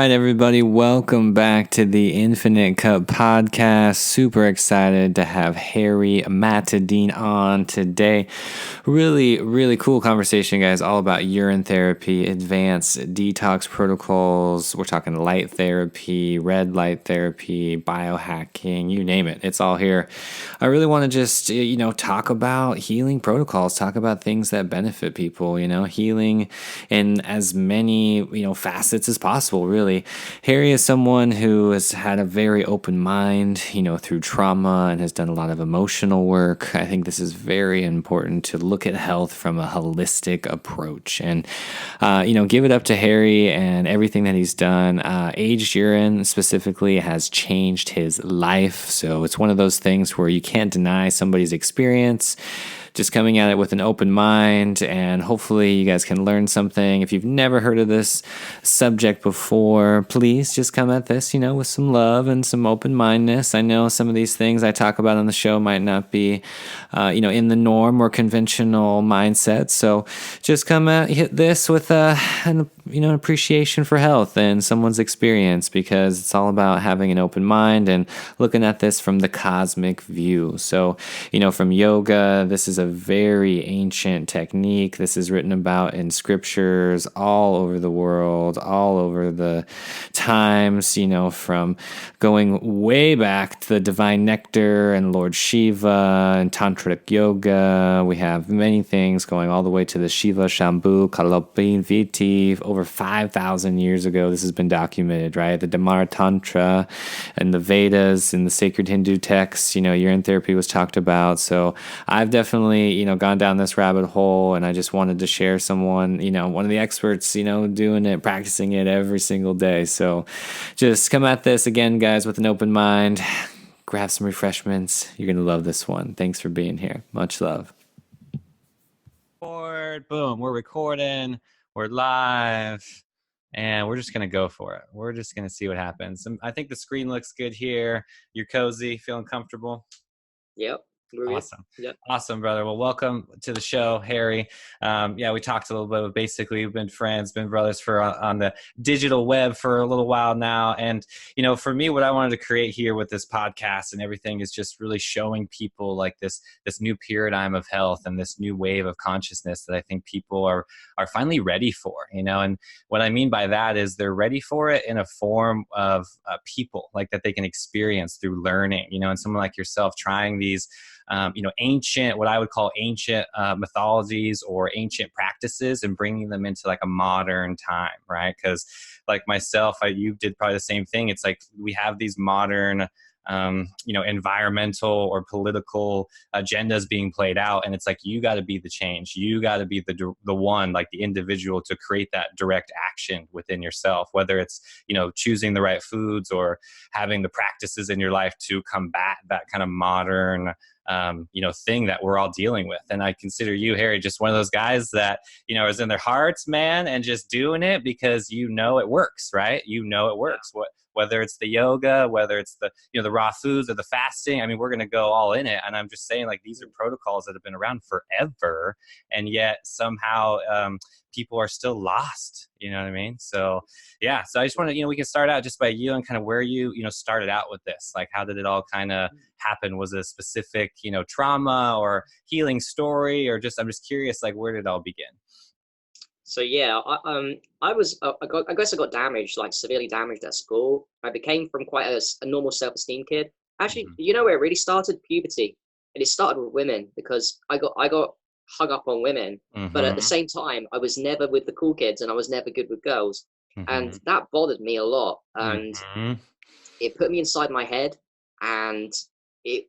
right, everybody, welcome back to the Infinite Cup podcast. Super excited to have Harry Matadeen on today. Really cool conversation, guys, all about urine therapy, advanced detox protocols. We're talking light therapy, red light therapy, biohacking, you name it. It's all here. I really want to just, talk about healing protocols, talk about things that benefit people, healing in as many, facets as possible, really. Harry is someone who has had a very open mind, through trauma and has done a lot of emotional work. I think this is very important to look at health from a holistic approach and, give it up to Harry and everything that he's done. Aged Urine specifically has changed his life. So it's one of those things where you can't deny somebody's experience. Just coming at it with an open mind, and hopefully you guys can learn something. If you've never heard of this subject before, please just come at this, with some love and some open-mindedness. I know some of these things I talk about on the show might not be, in the norm or conventional mindset. So just come at this with an appreciation for health and someone's experience, because it's all about having an open mind and looking at this from the cosmic view. So, from yoga, this is a very ancient technique. This is written about in scriptures all over the world, all over the times, from going way back to the divine nectar and Lord Shiva and tantric yoga. We have many things going all the way to the Shiva, Shambhu, Kalopin, Viti. Over 5,000 years ago, this has been documented, right? The Dhamma Tantra and the Vedas and the sacred Hindu texts, urine therapy was talked about. So I've definitely, gone down this rabbit hole, and I just wanted to share someone, one of the experts, doing it, practicing it every single day. So just come at this again, guys, with an open mind. Grab some refreshments. You're going to love this one. Thanks for being here. Much love. Boom. We're recording. We're live. And we're just going to go for it. We're just going to see what happens. I think the screen looks good here. You're cozy, feeling comfortable? Yep. Awesome. Yep. Awesome, brother. Well, welcome to the show, Harry. We talked a little bit, but basically we've been friends, been brothers for on the digital web for a little while now. And, for me, what I wanted to create here with this podcast and everything is just really showing people like this new paradigm of health and this new wave of consciousness that I think people are finally ready for, And what I mean by that is they're ready for it in a form of people, like that they can experience through learning, and someone like yourself trying these ancient, what I would call ancient mythologies or ancient practices and bringing them into like a modern time, right? Because like myself, you did probably the same thing. It's like we have these modern, environmental or political agendas being played out. And it's like, you got to be the change. You got to be the one, like the individual, to create that direct action within yourself, whether it's, choosing the right foods or having the practices in your life to combat that kind of modern thing that we're all dealing with. And I consider you, Harry, just one of those guys that, is in their hearts, man, and just doing it because it works, right? It works. Whether it's the yoga, whether it's the, the raw foods or the fasting, I mean, we're going to go all in it. And I'm just saying, like, these are protocols that have been around forever. And yet somehow people are still lost, you know what I mean? So, yeah. So I just want to, we can start out just by you and kind of where you, started out with this. Like, how did it all kind of happen? Was it a specific, trauma or healing story, or I'm just curious, like, where did it all begin? So yeah, I guess I got damaged, like severely damaged at school. I became from quite a normal self-esteem kid. Actually, where it really started? Puberty, and it started with women because I got hung up on women, but at the same time, I was never with the cool kids, and I was never good with girls, and that bothered me a lot, and it put me inside my head, and it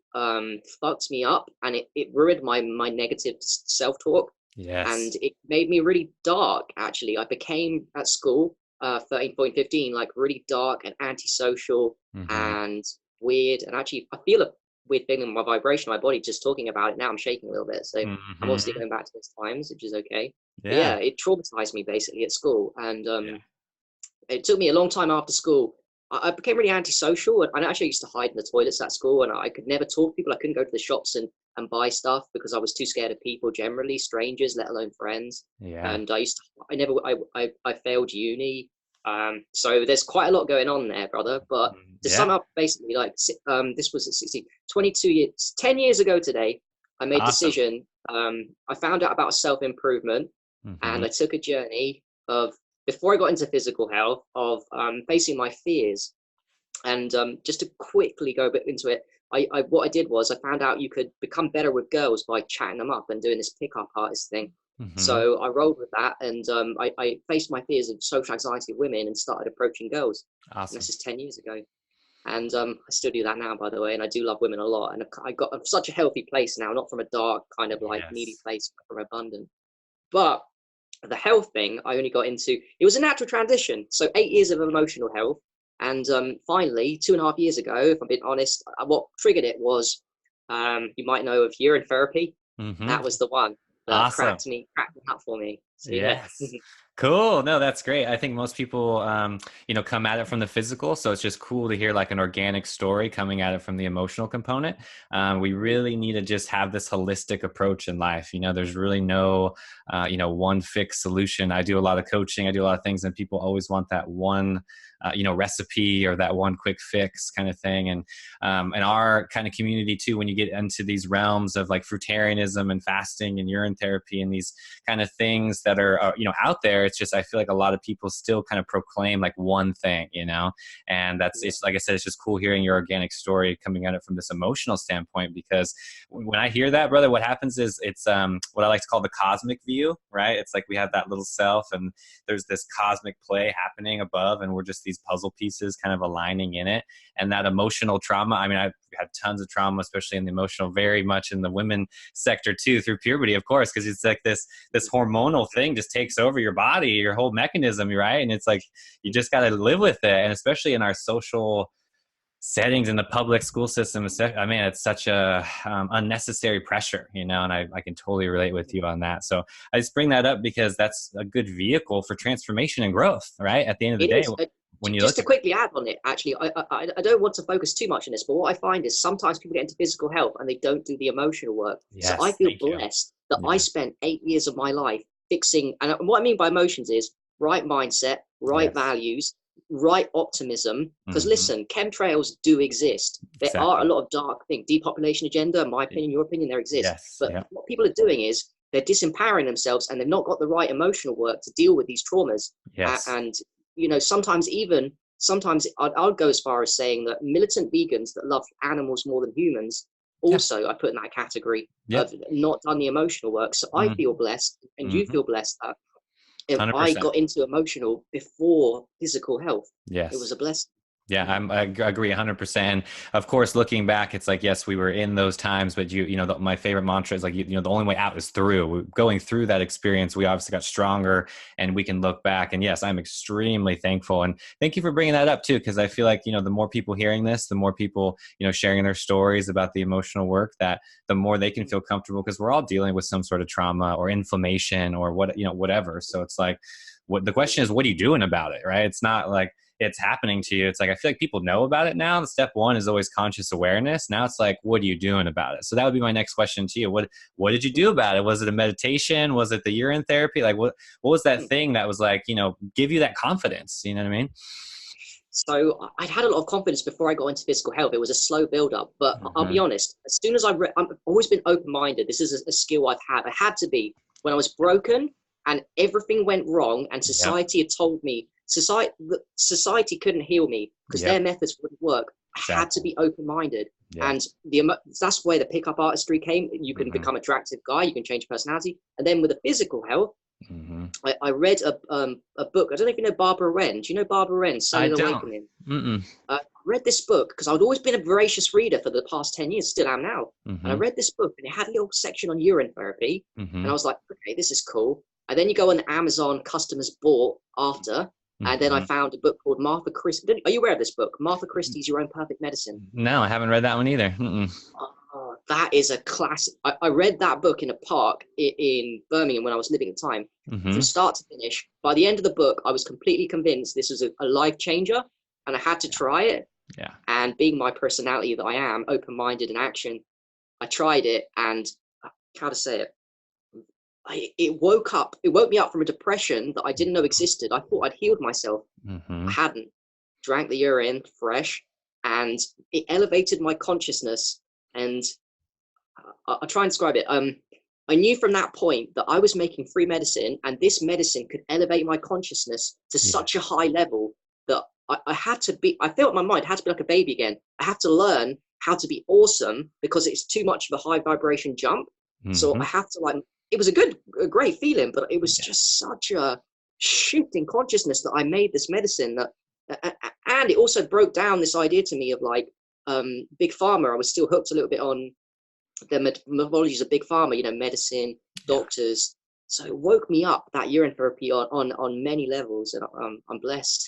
fucked me up, and it ruined my negative self-talk. Yes. And it made me really dark, actually. I became, at school, 13, 14, 15, like really dark and antisocial and weird. And actually, I feel a weird thing in my vibration, my body, just talking about it now. I'm shaking a little bit. So I'm obviously going back to those times, which is okay. Yeah, it traumatized me basically at school. And it took me a long time after school. I became really antisocial, and I actually used to hide in the toilets at school, and I could never talk to people. I couldn't go to the shops and buy stuff because I was too scared of people generally, strangers, let alone friends. And I failed uni. So there's quite a lot going on there, brother. But to sum up, basically, like this was at 16, 22 years, 10 years ago today, I made a decision. I found out about self-improvement, and I took a journey of, before I got into physical health, of facing my fears. And just to quickly go a bit into it, what I did was I found out you could become better with girls by chatting them up and doing this pickup artist thing. So I rolled with that, and I faced my fears of social anxiety of women and started approaching girls. Awesome. And this is 10 years ago. And I still do that now, by the way, and I do love women a lot. And I'm such a healthy place now, not from a dark kind of like needy place, but from abundant. But the health thing I only got into, it was a natural transition. So 8 years of emotional health. And finally, 2.5 years ago, if I'm being honest, what triggered it was, you might know of urine therapy. That was the one that cracked up for me. So, yes. Cool. No, that's great. I think most people, come at it from the physical. So it's just cool to hear like an organic story coming at it from the emotional component. We really need to just have this holistic approach in life. There's really no, one fixed solution. I do a lot of coaching. I do a lot of things, and people always want that one, recipe or that one quick fix kind of thing. And in our kind of community too, when you get into these realms of like fruitarianism and fasting and urine therapy and these kind of things that are, out there, it's just, I feel like a lot of people still kind of proclaim like one thing, and it's like I said, it's just cool hearing your organic story coming at it from this emotional standpoint, because when I hear that, brother, what happens is it's what I like to call the cosmic view, right? It's like we have that little self and there's this cosmic play happening above, and we're just these puzzle pieces kind of aligning in it. And that emotional trauma, I mean, I've had tons of trauma, especially in the emotional, very much in the women sector too, through puberty, of course, because it's like this hormonal thing just takes over your body, your whole mechanism, right? And it's like you just got to live with it. And especially in our social settings in the public school system, I mean, it's such a unnecessary pressure, and I can totally relate with you on that. So I just bring that up because that's a good vehicle for transformation and growth, right? At the end of the day. When you just to quickly add on it, actually, I don't want to focus too much on this, but what I find is sometimes people get into physical health and they don't do the emotional work. Yes, so I feel blessed that I spent 8 years of my life fixing, and what I mean by emotions is right mindset, right values, right optimism. Because listen, chemtrails do exist. There are a lot of dark things, depopulation agenda, in my opinion, your opinion, there exists. But what people are doing is they're disempowering themselves and they've not got the right emotional work to deal with these traumas. And sometimes I'll go as far as saying that militant vegans that love animals more than humans, also I put in that category of not done the emotional work. So I feel blessed, and you feel blessed that if 100%. I got into emotional before physical health, it was a blessing. Yeah, I agree 100%. And of course, looking back, it's like, yes, we were in those times, but my favorite mantra is like, the only way out is through. Going through that experience, we obviously got stronger, and we can look back. And yes, I'm extremely thankful. And thank you for bringing that up too, because I feel like, the more people hearing this, the more people, sharing their stories about the emotional work, that the more they can feel comfortable, because we're all dealing with some sort of trauma or inflammation or whatever. So it's like, the question is, what are you doing about it? Right? It's not like it's happening to you. It's like, I feel like people know about it now. Step one is always conscious awareness. Now it's like, what are you doing about it? So that would be my next question to you. What did you do about it? Was it a meditation? Was it the urine therapy? Like what was that thing that was like, give you that confidence? You know what I mean? So I'd had a lot of confidence before I got into physical health. It was a slow build up, but I'll be honest, as soon as I've always been open-minded. This is a skill I've had. I had to be when I was broken and everything went wrong, and society had told me, society couldn't heal me because their methods wouldn't work. I had to be open-minded, and that's where the pickup artistry came. You can become attractive guy, you can change personality, and then with the physical health, I read a book. I don't know if you know Barbara Wren. Do you know Barbara Wren? Cellular Awakening. I read this book because I'd always been a voracious reader for the past 10 years, still am now. And I read this book, and it had a little section on urine therapy, and I was like, okay, this is cool. And then you go on Amazon, customers bought after. And then I found a book called Martha Christie. Are you aware of this book? Martha Christie's Your Own Perfect Medicine. No, I haven't read that one either. That is a classic. I read that book in a park in Birmingham when I was living at the time, from start to finish. By the end of the book, I was completely convinced this was a life changer, and I had to try it. And being my personality that I am, open-minded in action, I tried it, and how to say it? it woke me up from a depression that I didn't know existed. I thought I'd healed myself. I hadn't. Drank the urine fresh, and it elevated my consciousness. And I'll try and describe it. I knew from that point that I was making free medicine, and this medicine could elevate my consciousness to such a high level that I had to be, I felt my mind had to be like a baby again. I had to learn how to be awesome because it's too much of a high vibration jump. So I have to like, it was a great feeling, but it was just such a shift in consciousness that I made this medicine and it also broke down this idea to me of like, big pharma. I was still hooked a little bit on the methodologies of big pharma, you know, medicine, doctors. So it woke me up, that urine therapy, on many levels, and I'm blessed.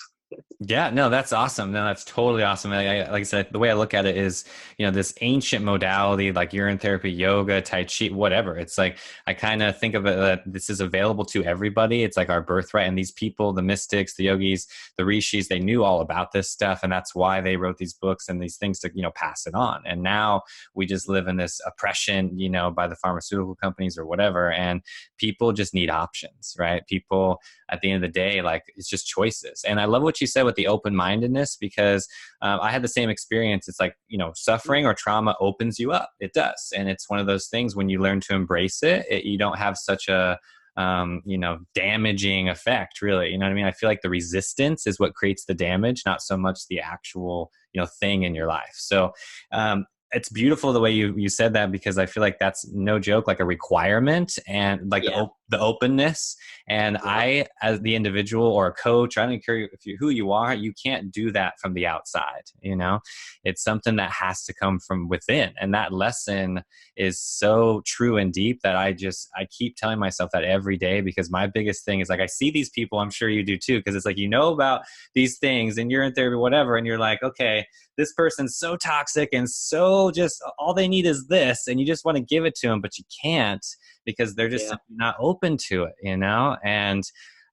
Yeah, no, that's awesome. No, that's totally awesome. Like I said, the way I look at it is, you know, this ancient modality like urine therapy, yoga, Tai Chi, whatever. It's like, I kind of think of it that this is available to everybody. It's like our birthright. And these people, the mystics, the yogis, the rishis, they knew all about this stuff. And that's why they wrote these books and these things to, you know, pass it on. And now we just live in this oppression, you know, by the pharmaceutical companies or whatever. And people just need options, right? People at the end of the day, like, it's just choices. And I love what you said with the open-mindedness, because I had the same experience. It's like, you know, suffering or trauma opens you up. It does. And it's one of those things when you learn to embrace it, you don't have such a, you know, damaging effect, really. You know what I mean? I feel like the resistance is what creates the damage, not so much the actual, you know, thing in your life. So, it's beautiful the way you said that, because I feel like that's no joke, like a requirement, and like the openness. And I, as the individual or a coach, I don't care who you are, you can't do that from the outside. You know, it's something that has to come from within. And that lesson is so true and deep that I keep telling myself that every day, because my biggest thing is like, I see these people, I'm sure you do too, because it's like, you know about these things and you're in therapy, whatever, and you're like, okay, this person's so toxic and so just all they need is this, and you just want to give it to them, but you can't, because they're just not open to it, you know? And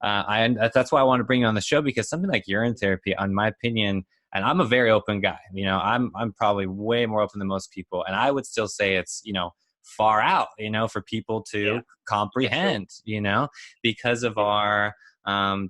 that's why I want to bring you on the show, because something like urine therapy, in my opinion, and I'm a very open guy, you know, I'm probably way more open than most people, and I would still say it's, you know, far out, you know, for people to comprehend, you know, because of our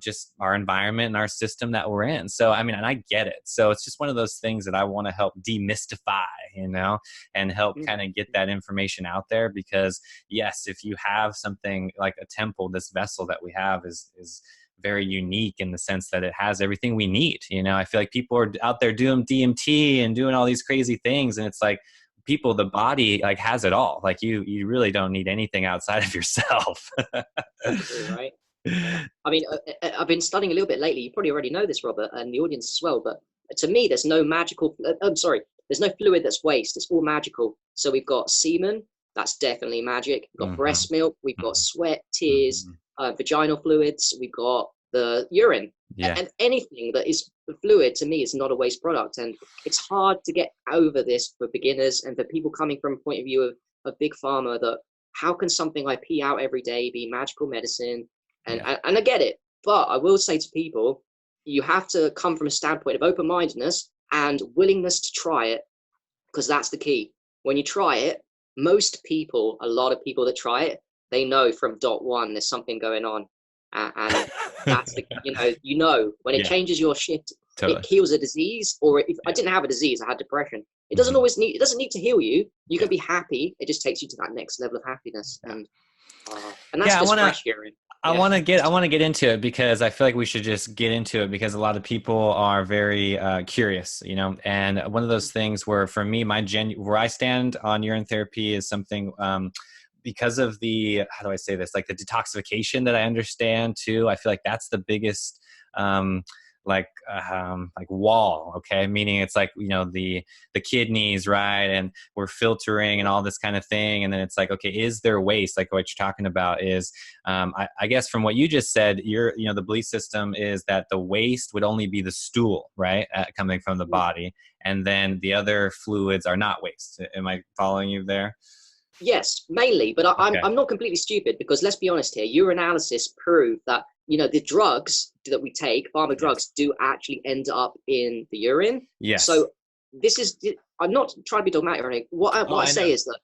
just our environment and our system that we're in. So, I mean, and I get it. So it's just one of those things that I want to help demystify, you know, and help kind of get that information out there, because yes, if you have something like a temple, this vessel that we have is very unique in the sense that it has everything we need. You know, I feel like people are out there doing DMT and doing all these crazy things. And it's like, people, the body like has it all. Like you really don't need anything outside of yourself. Right. I mean, I've been studying a little bit lately. You probably already know this, Robert, and the audience as well. But to me, there's no magical. There's no fluid that's waste. It's all magical. So we've got semen. That's definitely magic. We've got breast milk. We've got sweat, tears, vaginal fluids. We've got the urine. And anything that is fluid to me is not a waste product. And it's hard to get over this for beginners and for people coming from a point of view of big pharma, that how can something I pee out every day be magical medicine? And I get it, but I will say to people, you have to come from a standpoint of open-mindedness and willingness to try it, because that's the key. When you try it, a lot of people that try it, they know from dot one there's something going on, and that's the you know when it changes your shit, it heals a disease. Or if I didn't have a disease, I had depression. It doesn't it doesn't need to heal you. You can be happy. It just takes you to that next level of happiness, and that's just fresh urine. I want to get into it, because I feel like we should just get into it, because a lot of people are very curious, you know, and one of those things where for me, where I stand on urine therapy is something, because of the, how do I say this? Like the detoxification that I understand too. I feel like that's the biggest, like wall, okay? Meaning it's like, you know, the kidneys, right? And we're filtering and all this kind of thing. And then it's like, okay, is there waste? Like what you're talking about is, I guess from what you just said, the belief system is that the waste would only be the stool, right? Coming from the body. And then the other fluids are not waste. Am I following you there? Yes, mainly, but I'm not completely stupid, because let's be honest here, urinalysis proved that, you know, the drugs that we take, pharma drugs, do actually end up in the urine. Yes. So this is, I'm not trying to be dogmatic or anything. What I say is that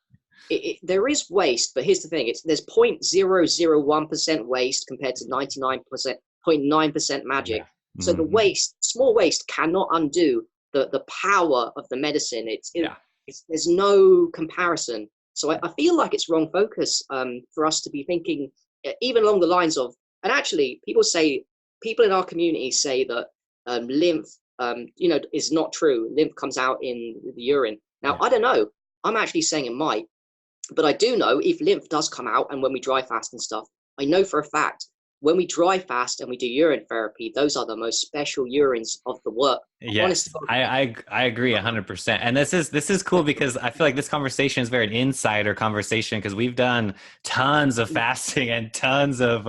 there is waste, but here's the thing: there's 0.001% waste compared to 99.9% magic. Yeah. So the waste, small waste, cannot undo the power of the medicine. There's no comparison. So I feel like it's wrong focus for us to be thinking even along the lines of, and actually people in our community say that lymph, is not true. Lymph comes out in the urine. Now, I don't know. I'm actually saying it might. But I do know if lymph does come out, and when we dry fast and stuff, I know for a fact when we dry fast and we do urine therapy, those are the most special urines of the work. Yes, I agree 100%. And this is cool because I feel like this conversation is very an insider conversation because we've done tons of fasting and tons of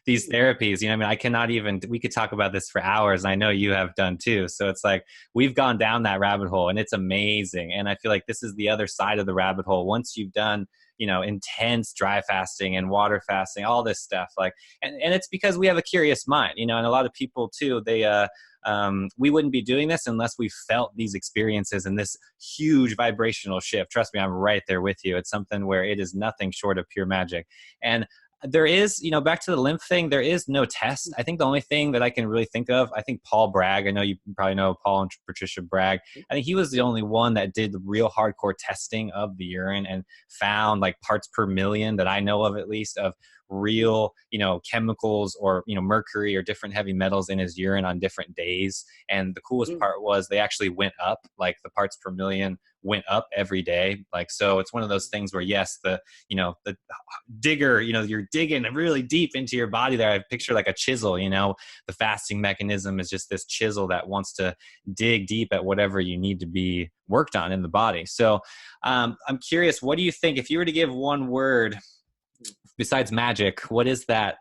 these therapies. You know, I mean, I cannot even, we could talk about this for hours. And I know you have done too. So it's like, we've gone down that rabbit hole and it's amazing. And I feel like this is the other side of the rabbit hole. Once you've done, intense dry fasting and water fasting, all this stuff, like, and it's because we have a curious mind, and a lot of people too, we wouldn't be doing this unless we felt these experiences and this huge vibrational shift. Trust me, I'm right there with you. It's something where it is nothing short of pure magic. And there is, back to the lymph thing, there is no test. I think the only thing that I can really think of, I think Paul Bragg, I know you probably know Paul and Patricia Bragg. I think he was the only one that did real hardcore testing of the urine and found like parts per million that I know of, at least, of real, chemicals or, mercury or different heavy metals in his urine on different days. And the coolest part was they actually went up, like the parts per million went up every day. Like, so it's one of those things where, yes, the digger, you're digging really deep into your body there. I picture like a chisel, the fasting mechanism is just this chisel that wants to dig deep at whatever you need to be worked on in the body. So I'm curious, what do you think, if you were to give one word besides magic, what is that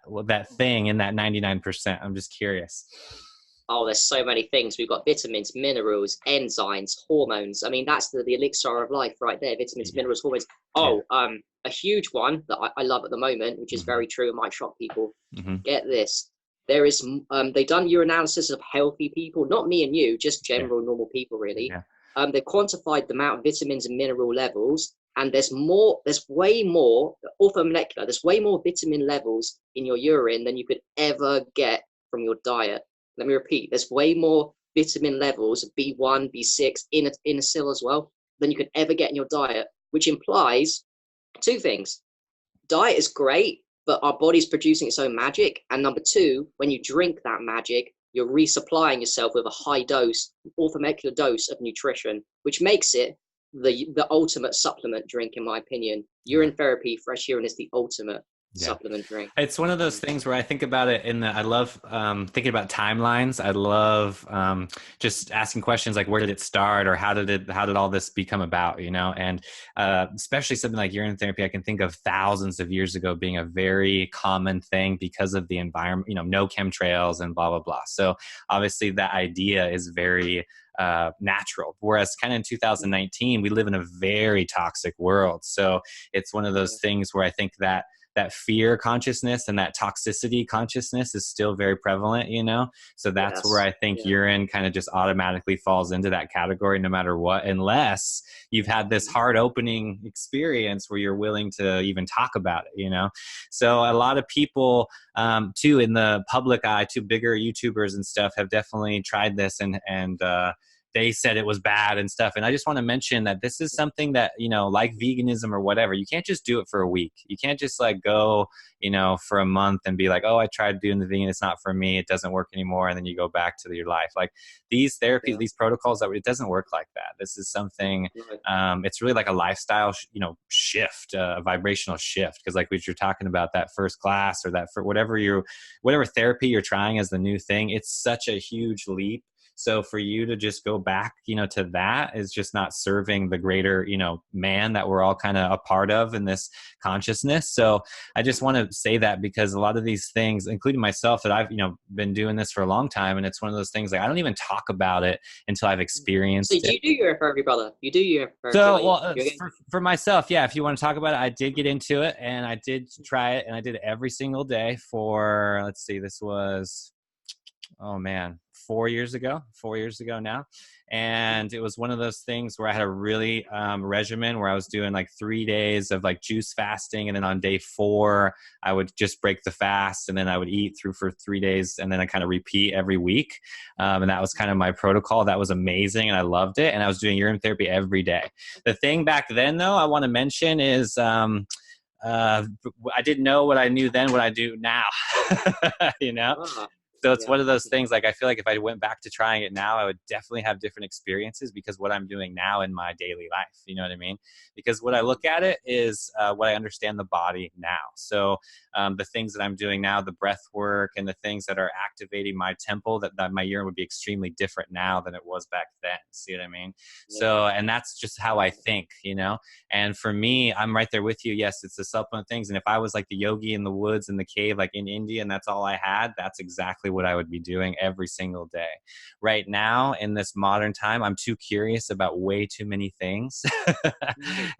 thing in that 99%? I'm just curious. Oh, there's so many things. We've got vitamins, minerals, enzymes, hormones. I mean, that's the elixir of life right there. Vitamins, minerals, hormones. Oh, a huge one that I love at the moment, which is very true and might shock people. Get this. There is, they've done urinalysis of healthy people, not me and you, just general normal people, really. They quantified the amount of vitamins and mineral levels. And there's way more orthomolecular, there's way more vitamin levels in your urine than you could ever get from your diet. Let me repeat, there's way more vitamin levels, B1, B6, inositol as well, than you could ever get in your diet, which implies two things. Diet is great, but our body's producing its own magic. And number two, when you drink that magic, you're resupplying yourself with a high dose, orthomolecular dose of nutrition, which makes it the ultimate supplement drink, in my opinion. Urine therapy, fresh urine, is the ultimate supplement drink. It's one of those things where I think about it I love thinking about timelines. I love just asking questions like, where did it start, or how did all this become about, and especially something like urine therapy, I can think of thousands of years ago being a very common thing because of the environment, no chemtrails and blah, blah, blah. So obviously that idea is very natural, whereas kind of in 2019 we live in a very toxic world. So it's one of those things where I think that fear consciousness and that toxicity consciousness is still very prevalent, so that's where I think urine kind of just automatically falls into that category no matter what, unless you've had this heart opening experience where you're willing to even talk about it, so a lot of people too in the public eye, too, bigger YouTubers and stuff have definitely tried this and they said it was bad and stuff. And I just want to mention that this is something that, like veganism or whatever, you can't just do it for a week. You can't just like go, for a month and be like, oh, I tried doing the vegan, it's not for me, it doesn't work anymore. And then you go back to your life. Like these therapies, these protocols, it doesn't work like that. This is something, it's really like a lifestyle, shift, a vibrational shift. Cause like what you're talking about, that first class or that for whatever therapy you're trying as the new thing, it's such a huge leap. So for you to just go back, to that is just not serving the greater, man that we're all kind of a part of in this consciousness. So I just want to say that because a lot of these things, including myself, that I've, been doing this for a long time. And it's one of those things like, I don't even talk about it until I've experienced it. So you do urine therapy, brother? You do urine therapy? So, well, for myself, yeah, if you want to talk about it, I did get into it and I did try it and I did it every single day for, let's see, this was, oh man, 4 years ago now. And it was one of those things where I had a really regimen where I was doing like 3 days of like juice fasting. And then on day 4, I would just break the fast, and then I would eat through for 3 days. And then I kind of repeat every week. And that was kind of my protocol. That was amazing. And I loved it. And I was doing urine therapy every day. The thing back then, though, I want to mention is I didn't know what I knew then, what I do now, you know? So it's one of those things, like, I feel like if I went back to trying it now, I would definitely have different experiences because what I'm doing now in my daily life, you know what I mean? Because what I look at it is what I understand the body now. So the things that I'm doing now, the breath work and the things that are activating my temple, that my urine would be extremely different now than it was back then. See what I mean? Yeah. So, and that's just how I think, you know? And for me, I'm right there with you. Yes, it's the supplement things. And if I was like the yogi in the woods, in the cave, like in India, and that's all I had, that's exactly what I would be doing every single day. Right now, in this modern time, I'm too curious about way too many things.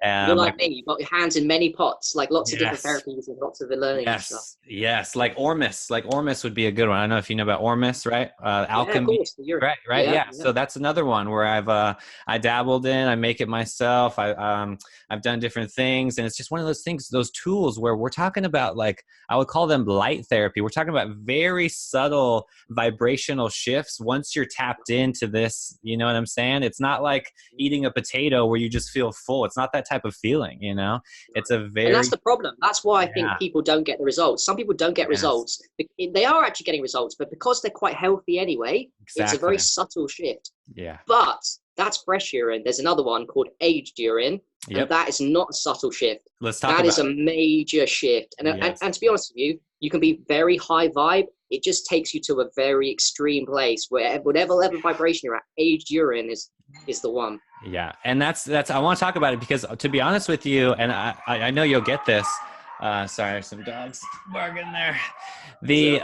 You're like me. You've got your hands in many pots, like lots of different therapies and lots of the learning and stuff. Yes, like Ormus. Like Ormus would be a good one. I don't know if you know about Ormus, right? Alchemy. Yeah, of course. Right. Yeah. So that's another one where I dabbled in. I make it myself. I've done different things, and it's just one of those things, those tools where we're talking about, like, I would call them light therapy. We're talking about very subtle vibrational shifts once you're tapped into this, you know what I'm saying? It's not like eating a potato where you just feel full. It's not that type of feeling, you know? It's a very... And that's the problem. That's why I think people don't get the results. Some people don't get results. They are actually getting results, but because they're quite healthy anyway, it's a very subtle shift. Yeah. But that's fresh urine. There's another one called aged urine, and that is not a subtle shift. Let's talk about that. Is a major shift. And, and to be honest with you, you can be very high vibe. It just takes you to a very extreme place where whatever level of vibration you're at, aged urine is the one. Yeah. And that's, I want to talk about it because, to be honest with you, and I know you'll get this. Sorry, some dogs barking there. The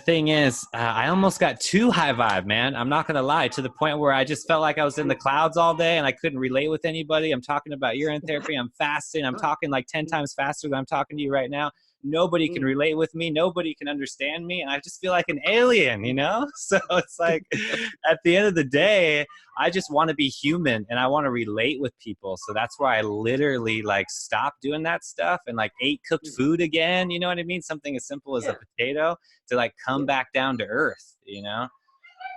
thing is, I almost got too high vibe, man. I'm not going to lie, to the point where I just felt like I was in the clouds all day and I couldn't relate with anybody. I'm talking about urine therapy. I'm fasting. I'm talking like 10 times faster than I'm talking to you right now. Nobody can relate with me. Nobody can understand me. And I just feel like an alien, you know? So it's like, at the end of the day, I just want to be human and I want to relate with people. So that's why I literally like stopped doing that stuff and like ate cooked food again. You know what I mean? Something as simple as a potato to like come back down to earth, you know?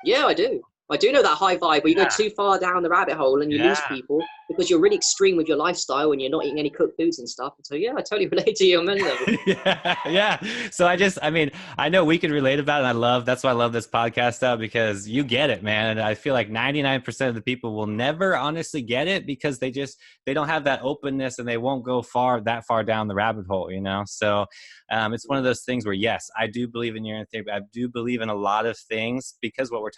Yeah, I do. I do know that high vibe where you go too far down the rabbit hole and you lose people because you're really extreme with your lifestyle and you're not eating any cooked foods and stuff. So yeah, I totally relate to you on many levels. So I know we can relate about it. And that's why I love this podcast stuff, because you get it, man. And I feel like 99% of the people will never honestly get it because they don't have that openness and they won't go that far down the rabbit hole, you know? So it's one of those things where, yes, I do believe in urine therapy. I do believe in a lot of things because where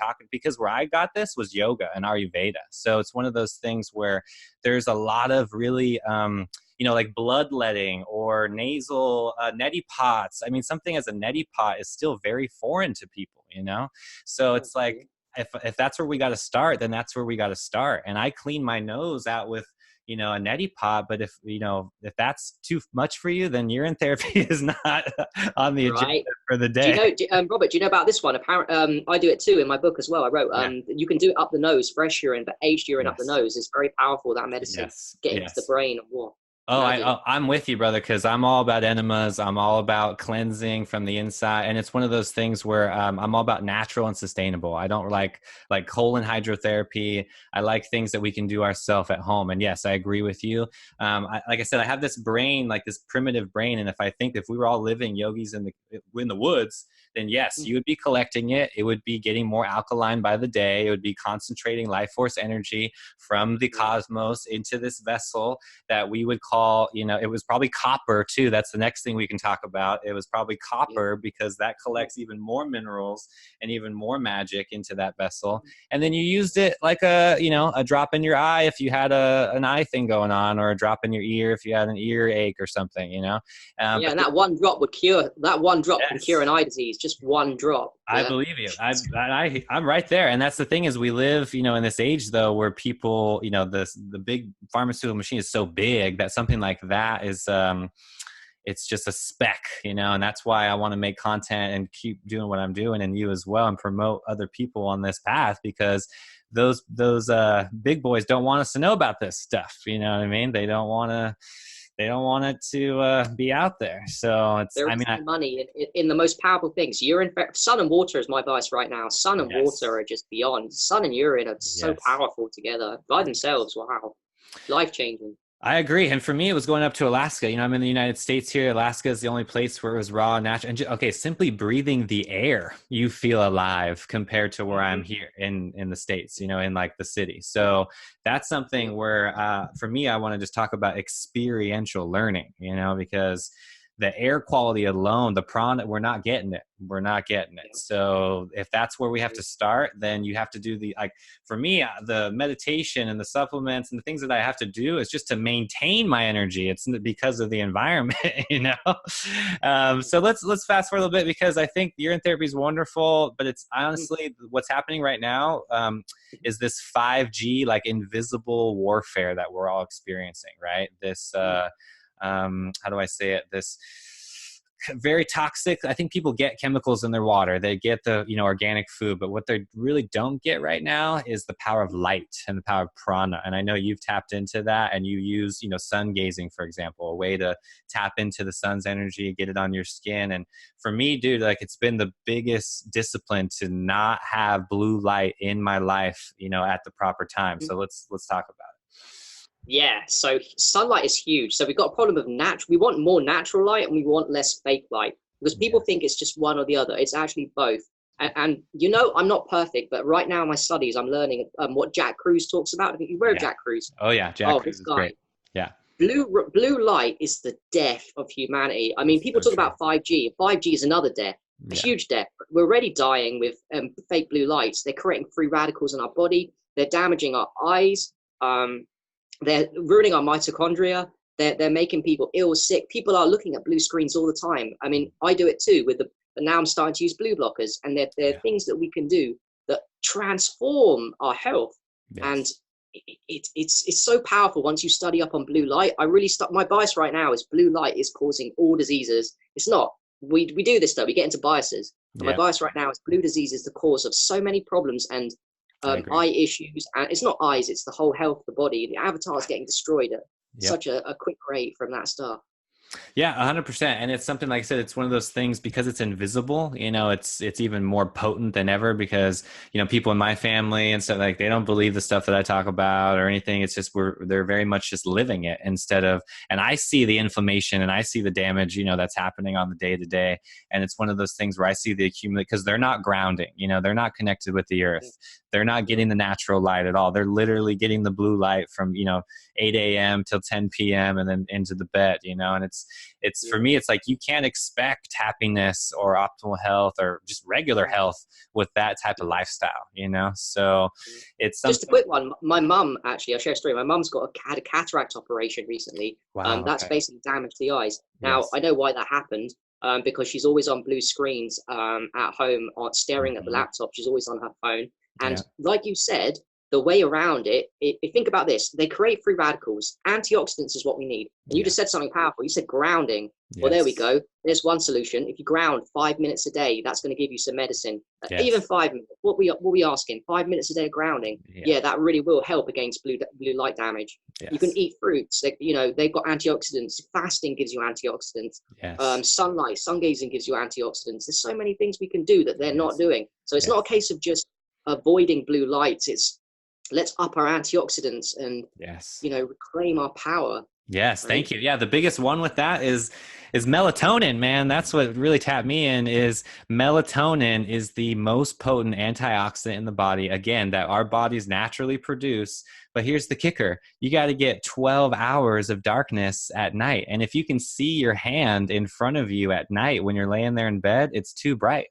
I got this was yoga and Ayurveda. So it's one of those things where there's a lot of really, like bloodletting or nasal neti pots. I mean, something as a neti pot is still very foreign to people, you know? So it's like, if that's where we got to start, then that's where we got to start. And I clean my nose out with, a neti pot, but if that's too much for you, then urine therapy is not on the agenda for the day. Robert, do you know about this one? Apparently, I do it too in my book as well. I wrote, you can do it up the nose, fresh urine, but aged urine up the nose is very powerful. That medicine getting to the brain. I'm with you, brother, because I'm all about enemas. I'm all about cleansing from the inside. And it's one of those things where I'm all about natural and sustainable. I don't like colon hydrotherapy. I like things that we can do ourselves at home. And yes, I agree with you. Like I said, I have this brain, like this primitive brain. And if we were all living yogis in the woods, then yes, you would be collecting it. It would be getting more alkaline by the day. It would be concentrating life force energy from the cosmos into this vessel that we would call, it was probably copper too. That's the next thing we can talk about. It was probably copper because that collects even more minerals and even more magic into that vessel. And then you used it like a drop in your eye if you had an eye thing going on, or a drop in your ear if you had an earache or something, and that one drop would cure, can cure an eye disease. Just one drop. I believe you. I'm right there. And that's the thing is we live, in this age though, where people, the big pharmaceutical machine is so big that something like that is, it's just a speck, you know, and that's why I want to make content and keep doing what I'm doing, and you as well, and promote other people on this path, because those big boys don't want us to know about this stuff. You know what I mean? They don't want it to be out there. So it's, There is money in the most powerful things. Urine, sun and water is my advice right now. Sun and water are just beyond. Sun and urine are so powerful together by themselves. Wow. Life changing. I agree. And for me, it was going up to Alaska. You know, I'm in the United States here. Alaska is the only place where it was raw, natural. And okay, simply breathing the air, you feel alive compared to where I'm here in the States, you know, in like the city. So that's something where, for me, I want to just talk about experiential learning, you know, because the air quality alone, the prana, we're not getting it. We're not getting it. So if that's where we have to start, then you have to do like, for me, the meditation and the supplements and the things that I have to do is just to maintain my energy. It's because of the environment, you know? So let's fast forward a little bit, because I think urine therapy is wonderful, but it's honestly what's happening right now is this 5G, like invisible warfare that we're all experiencing, right? This, how do I say it? This very toxic. I think people get chemicals in their water. They get the, you know, organic food, but what they really don't get right now is the power of light and the power of prana. And I know you've tapped into that, and you use, you know, sun gazing, for example, a way to tap into the sun's energy, get it on your skin. And for me, dude, like it's been the biggest discipline to not have blue light in my life, you know, at the proper time. So let's talk about it. Yeah, so sunlight is huge. So we've got a problem of we want more natural light and we want less fake light, because people think it's just one or the other. It's actually both. And you know, I'm not perfect, but right now in my studies, I'm learning what Jack Kruse talks about. I think you've heard of Jack Kruse. Oh yeah, Jack Kruse is great. Yeah. Blue light is the death of humanity. I mean, people talk about 5G. 5G is another death, a huge death. We're already dying with fake blue lights. They're creating free radicals in our body. They're damaging our eyes. They're ruining our mitochondria. They're making people ill, sick. People are looking at blue screens all the time. I mean, I do it too but now I'm starting to use blue blockers, and they're things that we can do that transform our health. And it's so powerful once you study up on blue light. My bias right now is blue light is causing all diseases. It's not. We do this though. We get into biases. But my bias right now is blue disease is the cause of so many problems and eye issues. And it's not eyes, it's the whole health of the body. The avatar is getting destroyed at such a quick rate from that stuff. Yeah, 100%. And it's something, like I said, it's one of those things, because it's invisible, you know, it's even more potent than ever, because, you know, people in my family and stuff, like, they don't believe the stuff that I talk about or anything. It's just, they're very much just living it instead of, and I see the inflammation and I see the damage, you know, that's happening on the day to day. And it's one of those things where I see the accumulate, because they're not grounding, you know, they're not connected with the earth. They're not getting the natural light at all. They're literally getting the blue light from, you know, 8 a.m. till 10 p.m. and then into the bed, you know. And it's for me, it's like, you can't expect happiness or optimal health or just regular health with that type of lifestyle, you know. So it's something. Just a quick one. My mum, actually, I'll share a story. My mum's had a cataract operation recently. Wow, that's basically damaged the eyes. Now, I know why that happened. Because she's always on blue screens at home, or staring at the laptop. She's always on her phone. And like you said, the way around it, think about this. They create free radicals. Antioxidants is what we need. And you just said something powerful. You said grounding. Well, there we go. There's one solution. If you ground 5 minutes a day, that's going to give you some medicine. Even 5 minutes. What we asking? 5 minutes a day of grounding. Yeah, that really will help against blue light damage. You can eat fruits. You know, they've got antioxidants. Fasting gives you antioxidants. Sunlight, sun gazing gives you antioxidants. There's so many things we can do that they're not doing. So it's not a case of just avoiding blue lights. It's let's up our antioxidants and you know, reclaim our power. Thank you. The biggest one with that is melatonin, man. That's what really tapped me in. Is melatonin is the most potent antioxidant in the body, again, that our bodies naturally produce. But here's the kicker. You got to get 12 hours of darkness at night. And if you can see your hand in front of you at night when you're laying there in bed, it's too bright.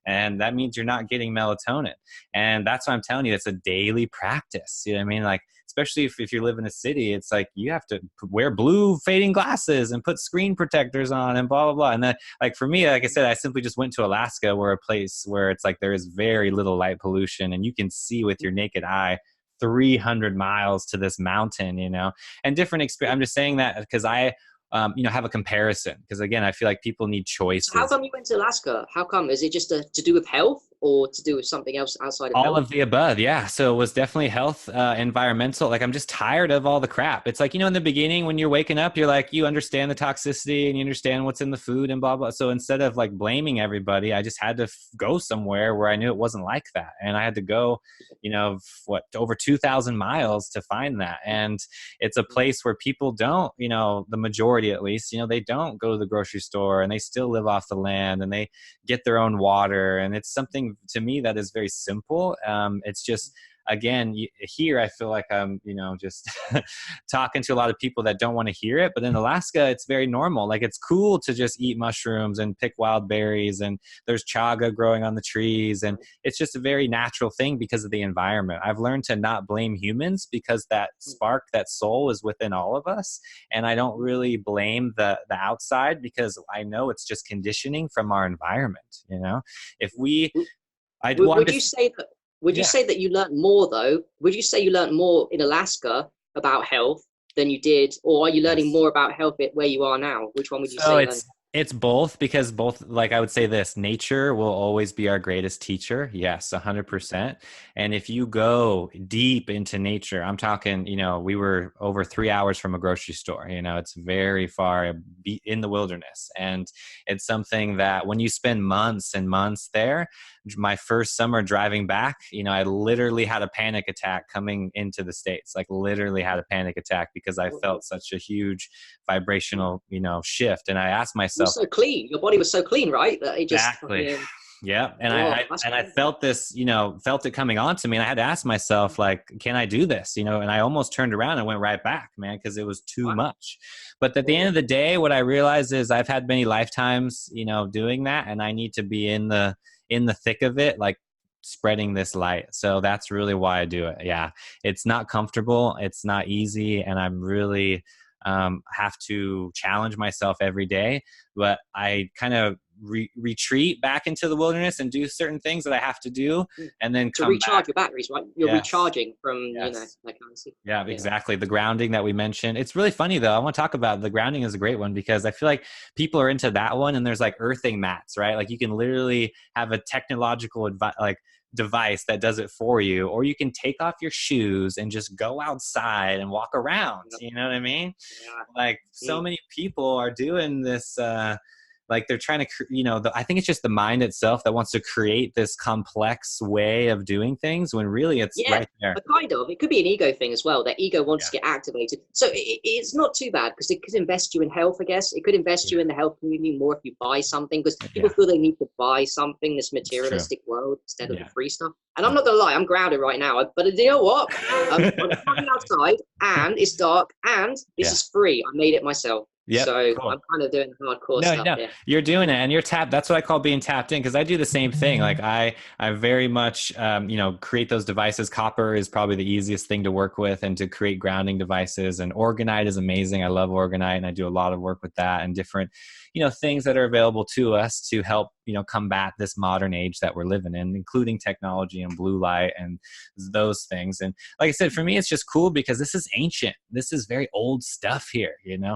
And that means you're not getting melatonin. And that's why I'm telling you, it's a daily practice. You know what I mean? Like, especially if you live in a city, it's like you have to wear blue fading glasses and put screen protectors on and blah, blah, blah. And then, like, for me, like I said, I simply just went to Alaska, where a place where it's like there is very little light pollution, and you can see with your naked eye 300 miles to this mountain, you know, and different experience. I'm just saying that because have a comparison. Because again, I feel like people need So how choices. come you went to Alaska? How come? Is it just to do with health or to do with something else outside of All health? of the above, yeah. So it was definitely health, environmental. Like I'm just tired of all the crap. It's like, in the beginning when you're waking up, you're like, you understand the toxicity and you understand what's in the food and blah, blah. So instead of like blaming everybody, I just had to go somewhere where I knew it wasn't like that. And I had to go, over 2,000 miles to find that. And it's a place where people don't, the majority at least, they don't go to the grocery store and they still live off the land and they get their own water. And it's something to me that is very simple. It's just, again, here I feel like I'm, just talking to a lot of people that don't want to hear it. But in Alaska, it's very normal. Like it's cool to just eat mushrooms and pick wild berries, and there's chaga growing on the trees. And it's just a very natural thing because of the environment. I've learned to not blame humans because that spark, that soul is within all of us. And I don't really blame the outside because I know it's just conditioning from our environment. If we, Would you say that? Would you say that you learned more though? Would you say you learned more in Alaska about health than you did, or are you learning more about health where you are now? Which one would you say? It's both, because both, like I would say this, nature will always be our greatest teacher. Yes, 100%. And if you go deep into nature, I'm talking, we were over 3 hours from a grocery store, it's very far in the wilderness. And it's something that when you spend months and months there, my first summer driving back, I literally had a panic attack coming into the States, like literally had a panic attack because I felt such a huge vibrational, shift. And I asked myself, so clean. Your body was so clean, right? That it just exactly. Yeah. And I felt this, felt it coming onto me. And I had to ask myself, like, can I do this? And I almost turned around and went right back, man, because it was too much. But at the end of the day, what I realized is I've had many lifetimes, doing that. And I need to be in the thick of it, like spreading this light. So that's really why I do it. Yeah. It's not comfortable. It's not easy. And I'm really, have to challenge myself every day, but I kind of retreat back into the wilderness and do certain things that I have to do, and then to recharge your batteries, right? You're recharging from, like yeah, exactly. The grounding that we mentioned. It's really funny though. I want to talk about the grounding is a great one because I feel like people are into that one, and there's like earthing mats, right? Like you can literally have a technological device that does it for you, or you can take off your shoes and just go outside and walk around. You know what I mean? Yeah. Like so many people are doing this, like they're trying to, I think it's just the mind itself that wants to create this complex way of doing things when really it's right there. But kind of, it could be an ego thing as well. That ego wants to get activated. So it's not too bad because it could invest you in health, I guess. It could invest you in the health community more if you buy something, because people feel they need to buy something, this materialistic world, instead of the free stuff. And I'm not going to lie, I'm grounded right now. But you know what? I'm running outside and it's dark and this is free. I made it myself. Yeah, so cool. I'm kind of doing hardcore stuff. No, you're doing it, and you're tapped. That's what I call being tapped in, because I do the same thing. Like I very much, create those devices. Copper is probably the easiest thing to work with, and to create grounding devices. And Orgonite is amazing. I love Orgonite, and I do a lot of work with that and different, things that are available to us to help, combat this modern age that we're living in, including technology and blue light and those things. And like I said, for me, it's just cool because this is ancient. This is very old stuff here.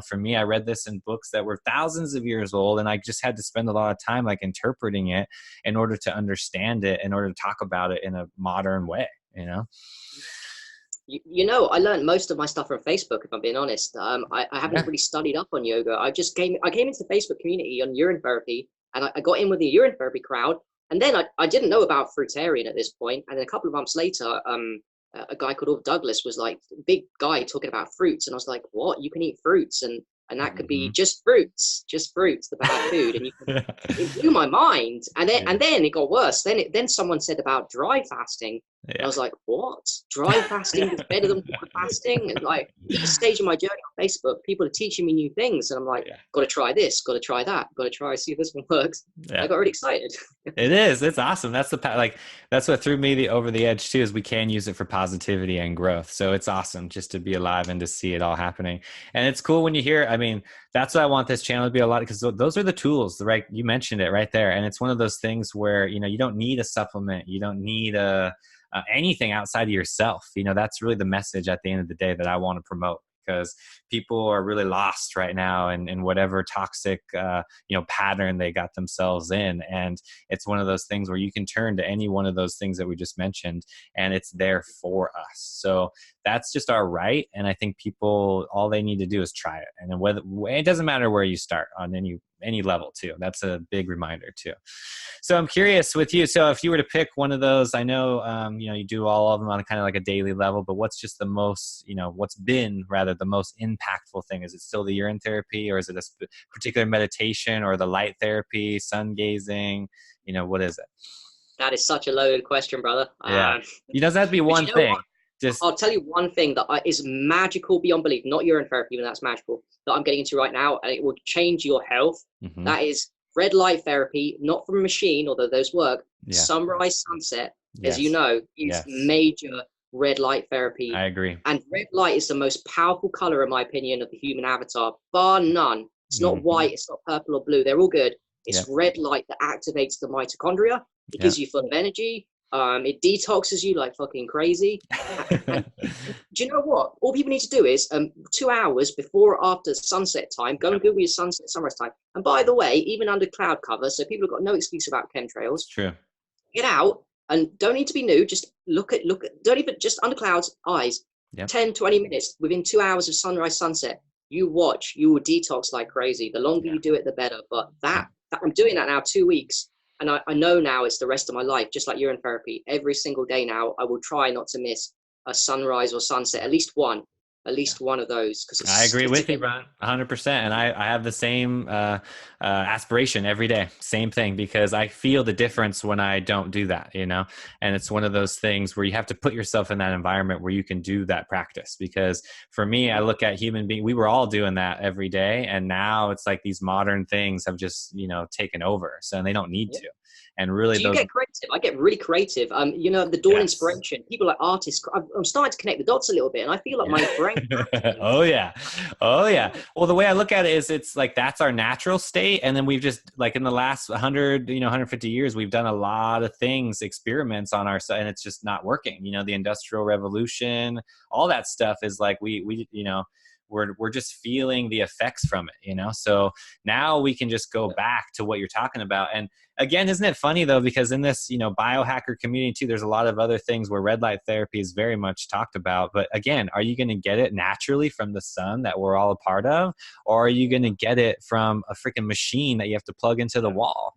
For me, I read this in books that were thousands of years old, and I just had to spend a lot of time like interpreting it in order to understand it, in order to talk about it in a modern way, I learned most of my stuff from Facebook, if I'm being honest. I haven't really studied up on yoga. I came into the Facebook community on urine therapy, and I got in with the urine therapy crowd. And then I didn't know about fruitarian at this point. And then a couple of months later, a guy called Douglas was like, big guy talking about fruits. And I was like, what? You can eat fruits? And that could be just fruits, the bad food. And it blew my mind. And then it got worse. Then someone said about dry fasting. I was like, what? Dry fasting is better than water fasting? And like each stage of my journey on Facebook, people are teaching me new things. And I'm like, got to try this, got to try that, got to try, see if this one works. I got really excited. It is. It's awesome. That's that's what threw me over the edge too, is we can use it for positivity and growth. So it's awesome just to be alive and to see it all happening. And it's cool when you hear, that's what I want this channel to be a lot, because those are the tools, right? You mentioned it right there. And it's one of those things where, you don't need a supplement. You don't need anything outside of yourself. That's really the message at the end of the day that I want to promote, because people are really lost right now in whatever toxic, pattern they got themselves in. And it's one of those things where you can turn to any one of those things that we just mentioned, and it's there for us. So that's just our right. And I think people, all they need to do is try it. And then whether, it doesn't matter where you start on any level too. That's a big reminder too. So I'm curious with you. So if you were to pick one of those, I know, you do all of them on kind of like a daily level, but what's just the most, what's been rather the most impactful thing? Is it still the urine therapy, or is it a particular meditation, or the light therapy, sun gazing? What is it? That is such a loaded question, brother. Yeah. It doesn't have to be one thing. I'll tell you one thing that is magical beyond belief, not urine therapy, even that's magical, that I'm getting into right now, and it will change your health. Mm-hmm. That is red light therapy, not from a machine, although those work. Yeah. Sunrise, sunset, as you know, is major red light therapy. I agree. And red light is the most powerful color, in my opinion, of the human avatar, bar none. It's not white, it's not purple or blue. They're all good. It's red light that activates the mitochondria. It gives you full of energy. It detoxes you like fucking crazy. And do you know what? All people need to do is 2 hours before or after sunset time, go and Google your sunset, sunrise time. And by the way, even under cloud cover, so people have got no excuse about chemtrails. True. Get out and don't need to be nude. Just look at, don't even, just under clouds, eyes, 10, 20 minutes within 2 hours of sunrise, sunset. You watch, you will detox like crazy. The longer you do it, the better. But that I'm doing that now 2 weeks. And I know now it's the rest of my life, just like urine therapy. Every single day now, I will try not to miss a sunrise or sunset, at least one of those. I agree with you, Brian, 100%. And I have the same aspiration every day, same thing, because I feel the difference when I don't do that, and it's one of those things where you have to put yourself in that environment where you can do that practice. Because for me, I look at human beings, we were all doing that every day. And now it's like these modern things have just, taken over. So they don't need to. And really, so you get creative. I get really creative. The dawn inspiration. People like artists. I'm starting to connect the dots a little bit, and I feel like my brain. Oh yeah. Well, the way I look at it is, it's like that's our natural state, and then we've just, like, in the last 100, 150 years, we've done a lot of things, experiments on our side, and it's just not working. The Industrial Revolution, all that stuff is like we're just feeling the effects from it, So now we can just go back to what you're talking about. And again, isn't it funny though, because in this, biohacker community too, there's a lot of other things where red light therapy is very much talked about. But again, are you going to get it naturally from the sun that we're all a part of? Or are you going to get it from a freaking machine that you have to plug into the wall,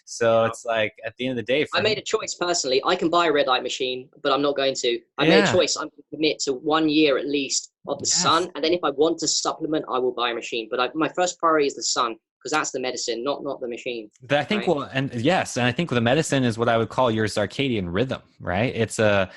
So it's like, at the end of the day, I made a choice personally. I can buy a red light machine, but I'm not going to. I made a choice. I'm going to commit to 1 year at least of the sun, and then if I want to supplement, I will buy a machine. But my first priority is the sun, because that's the medicine, not the machine. I think, right? And I think the medicine is what I would call your circadian rhythm, right? It's a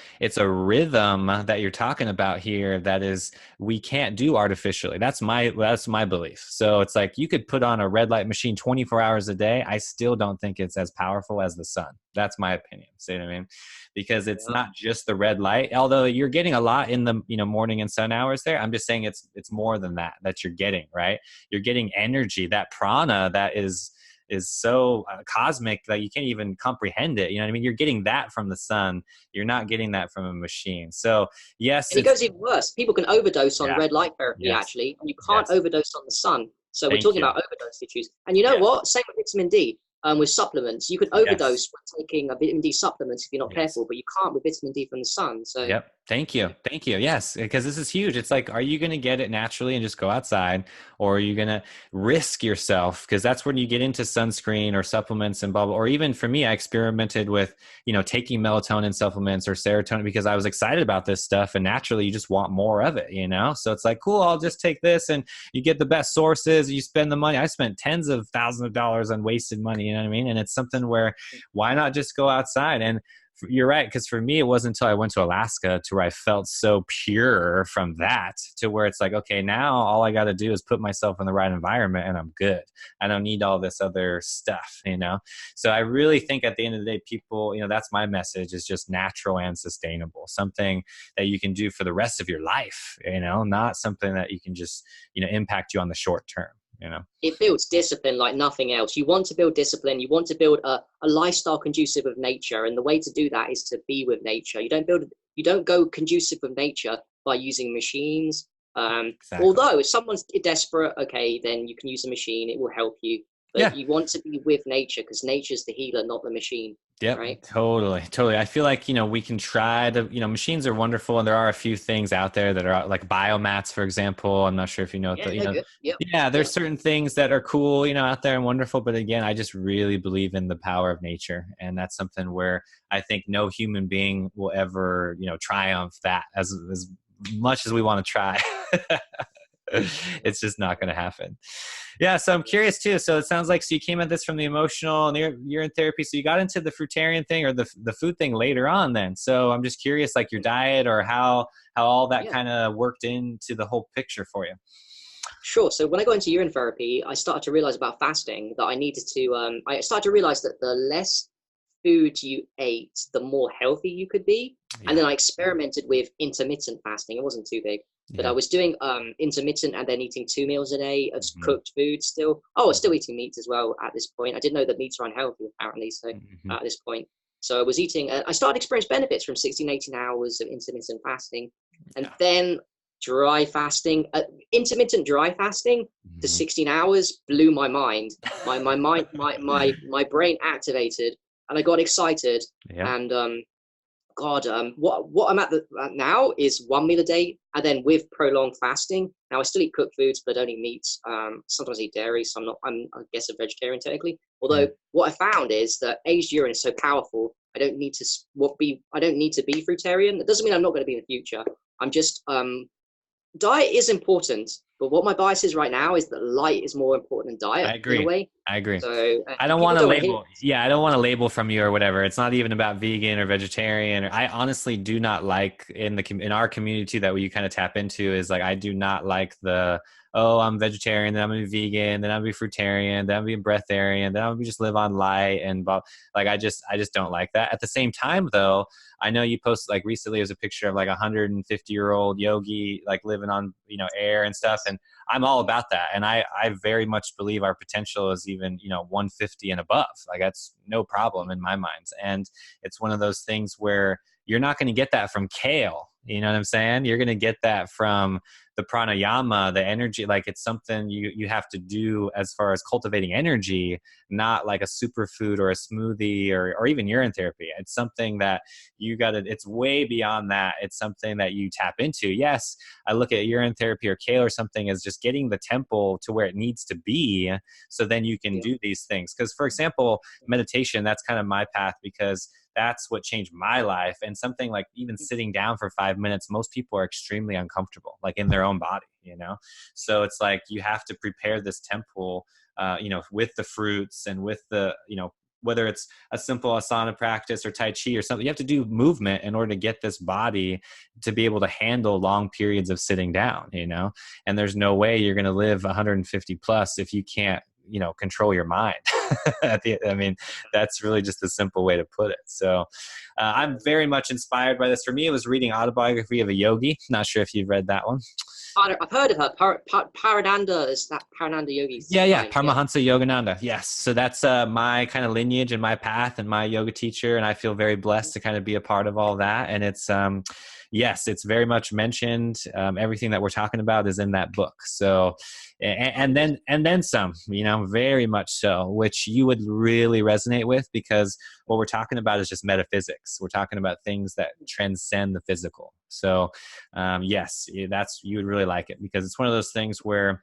rhythm that you're talking about here that is, we can't do artificially. That's my belief. So it's like, you could put on a red light machine 24 hours a day. I still don't think it's as powerful as the sun. That's my opinion. See what I mean? Because it's not just the red light, although you're getting a lot in the morning and sun hours there. I'm just saying it's more than that you're getting, right? You're getting energy, that prana that is so cosmic that you can't even comprehend it. You know what I mean? You're getting that from the sun. You're not getting that from a machine. So yes. And it goes even worse. People can overdose on red light therapy, actually, and you can't overdose on the sun. So we're talking about overdose issues. And you know what? Same with vitamin D. With supplements, you can overdose when taking a vitamin D supplements if you're not careful, but you can't with vitamin D from the sun. So Thank you. Yes, because this is huge. It's like, are you going to get it naturally and just go outside, or are you going to risk yourself? Because that's when you get into sunscreen or supplements and blah, blah. Or even for me, I experimented with, taking melatonin supplements or serotonin because I was excited about this stuff, and naturally you just want more of it, So it's like, cool, I'll just take this, and you get the best sources, you spend the money. I spent tens of thousands of dollars on wasted money, you know what I mean? And it's something where, why not just go outside? And you're right, because for me, it wasn't until I went to Alaska to where I felt so pure from that to where it's like, okay, now all I got to do is put myself in the right environment and I'm good. I don't need all this other stuff, So I really think at the end of the day, people, that's my message, is just natural and sustainable, something that you can do for the rest of your life, not something that you can just, impact you on the short term. It builds discipline like nothing else. You want to build discipline. You want to build a lifestyle conducive with nature, and the way to do that is to be with nature. You don't go conducive with nature by using machines, Exactly. Although if someone's desperate, okay, then you can use a machine, it will help you. But Yeah. you want to be with nature, because nature's the healer, not the machine. Yep, Right? totally. I feel like, we can try to, machines are wonderful, and there are a few things out there that are like biomats, for example. I'm not sure if you know what Yeah, they're good. Yep. yeah, there's Yep. certain things that are cool, out there and wonderful. But again, I just really believe in the power of nature. And that's something where I think no human being will ever, triumph that as much as we want to try. It's just not going to happen. Yeah, so I'm curious too. So it sounds like, so you came at this from the emotional and urine therapy. So you got into the fruitarian thing or the food thing later on then. So I'm just curious, like your diet or how all that kind of worked into the whole picture for you. Sure. So when I got into urine therapy, I started to realize about fasting that I needed to, I started to realize that the less food you ate, the more healthy you could be. Yeah. And then I experimented with intermittent fasting. It wasn't too big, but I was doing intermittent and then eating 2 meals a day of cooked food still. Oh, I was still eating meat as well at this point. I didn't know that meats are unhealthy apparently. So at this point, so I was eating, I started to experience benefits from 16, 18 hours of intermittent fasting. And then dry fasting, intermittent dry fasting to 16 hours blew my mind. My mind, my brain activated, and I got excited. And God, what I'm at now is 1 meal a day, and then with prolonged fasting. Now I still eat cooked foods, but I don't eat meats. Sometimes I eat dairy, so I'm I guess a vegetarian technically. Although what I found is that aged urine is so powerful. I don't need to be fruitarian. That doesn't mean I'm not going to be in the future. I'm just diet is important, but what my bias is right now is that light is more important than diet. I agree. In a way. I agree. So I don't want to label. Yeah, I don't want to label from you or whatever. It's not even about vegan or vegetarian. I honestly do not like in our community that you kind of tap into is like, I do not like I'm vegetarian, then I'm gonna be vegan, then I'm gonna be fruitarian, then I'm gonna be breatharian, then I'm gonna just live on light and like I just don't like that. At the same time though, I know you posted like recently as a picture of like 150-year-old yogi like living on air and stuff, and I'm all about that. And I very much believe our potential is even 150 and above. Like that's no problem in my mind. And it's one of those things where you're not going to get that from kale. You know what I'm saying? You're going to get that from the pranayama, the energy. Like it's something you have to do as far as cultivating energy, not like a superfood or a smoothie or even urine therapy. It's something that it's way beyond that. It's something that you tap into. Yes, I look at urine therapy or kale or something as just getting the temple to where it needs to be. So then you can do these things. Because for example, meditation, that's kind of my path because that's what changed my life. And something like even sitting down for 5 minutes, most people are extremely uncomfortable, like in their own body, So it's like you have to prepare this temple, with the fruits and with the, whether it's a simple asana practice or Tai Chi or something, you have to do movement in order to get this body to be able to handle long periods of sitting down, and there's no way you're going to live 150 plus if you can't, control your mind. I mean, that's really just a simple way to put it. So I'm very much inspired by this. For me, it was reading Autobiography of a Yogi. Not sure if you've read that one. I've heard of her. Parananda, is that Parananda Yogi? Yeah. Paramahansa Yogananda. Yes. So that's my kind of lineage and my path and my yoga teacher. And I feel very blessed to kind of be a part of all that. And it's, yes, it's very much mentioned. Everything that we're talking about is in that book. So, and then some, very much so, which you would really resonate with because what we're talking about is just metaphysics. We're talking about things that transcend the physical. So, yes, you would really like it because it's one of those things where,